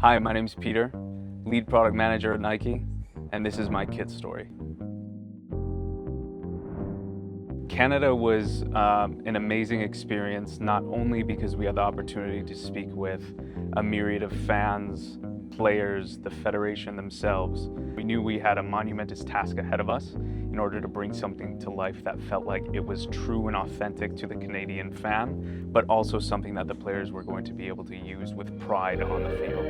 Hi, my name's Peter, lead product manager at Nike, and this is my kid story. Canada was an amazing experience, not only because we had the opportunity to speak with a myriad of fans, players, the federation themselves. We knew we had a monumentous task ahead of us in order to bring something to life that felt like it was true and authentic to the Canadian fan, but also something that the players were going to be able to use with pride on the field.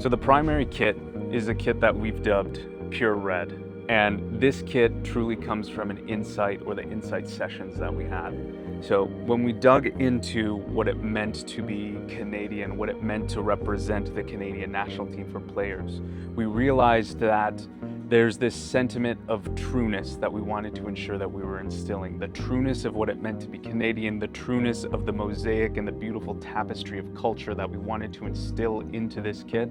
So the primary kit is a kit that we've dubbed Pure Red. And this kit truly comes from an insight or the insight sessions that we had. So when we dug into what it meant to be Canadian, what it meant to represent the Canadian national team for players, we realized that there's this sentiment of trueness that we wanted to ensure that we were instilling. The trueness of what it meant to be Canadian, the trueness of the mosaic and the beautiful tapestry of culture that we wanted to instill into this kit.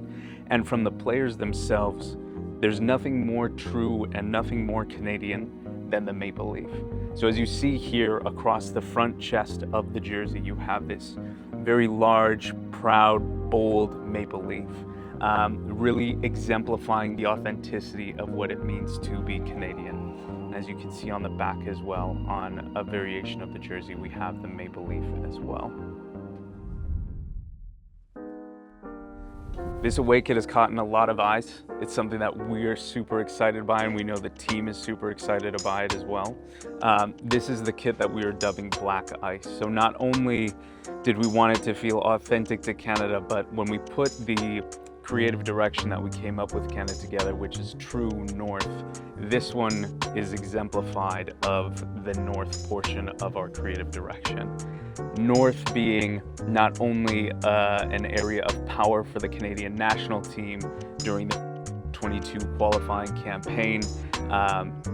And from the players themselves, there's nothing more true and nothing more Canadian than the maple leaf. So as you see here across the front chest of the jersey, you have this very large, proud, bold maple leaf, really exemplifying the authenticity of what it means to be Canadian. And as you can see on the back as well, on a variation of the jersey, we have the maple leaf as well. This away kit has caught in a lot of eyes. It's something that we're super excited by, and we know the team is super excited about it as well. This is the kit that we are dubbing Black Ice. So not only did we want it to feel authentic to Canada, but when we put the creative direction that we came up with Canada together, which is true North, this one is exemplified of the North portion of our creative direction. North being not only an area of power for the Canadian national team during the 22 qualifying campaign,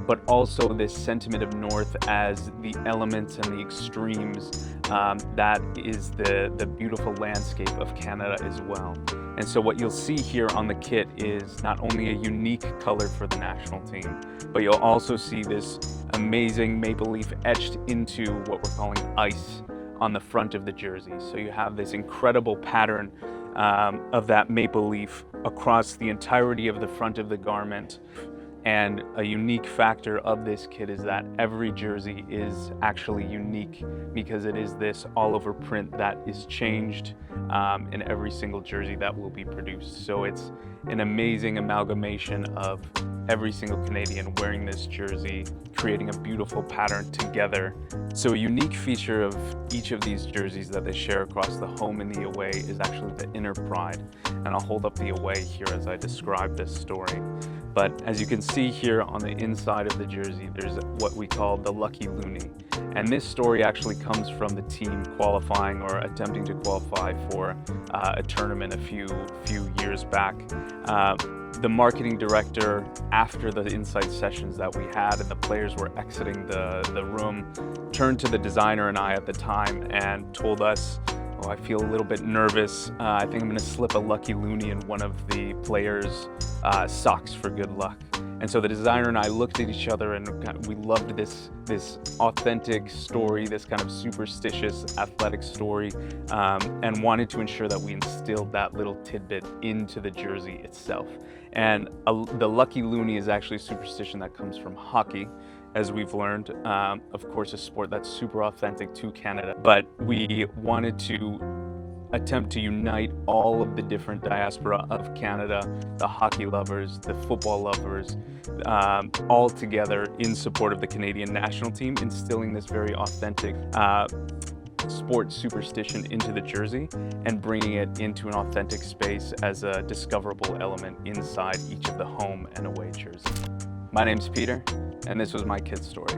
but also this sentiment of North as the elements and the extremes that is the beautiful landscape of Canada as well. And so what you'll see here on the kit is not only a unique color for the national team, but you'll also see this amazing maple leaf etched into what we're calling ice on the front of the jersey. So you have this incredible pattern of that maple leaf across the entirety of the front of the garment. And a unique factor of this kit is that every jersey is actually unique because it is this all-over print that is changed in every single jersey that will be produced. So it's an amazing amalgamation of every single Canadian wearing this jersey, creating a beautiful pattern together. So a unique feature of each of these jerseys that they share across the home and the away is actually the inner pride. And I'll hold up the away here as I describe this story. But as you can see here on the inside of the jersey, there's what we call the Lucky Loonie. And this story actually comes from the team qualifying or attempting to qualify for a tournament a few years back. The marketing director, after the insight sessions that we had and the players were exiting the room, turned to the designer and I at the time and told us, "Oh, I feel a little bit nervous. I think I'm gonna slip a Lucky Loonie in one of the players' socks for good luck." And so the designer and I looked at each other and we loved this authentic story, this kind of superstitious athletic story, and wanted to ensure that we instilled that little tidbit into the jersey itself. And the Lucky Loonie is actually a superstition that comes from hockey, as we've learned, of course, a sport that's super authentic to Canada. But we wanted to attempt to unite all of the different diaspora of Canada, the hockey lovers, the football lovers, all together in support of the Canadian national team, instilling this very authentic sports superstition into the jersey and bringing it into an authentic space as a discoverable element inside each of the home and away jerseys. My name's Peter, and this was my kid's story.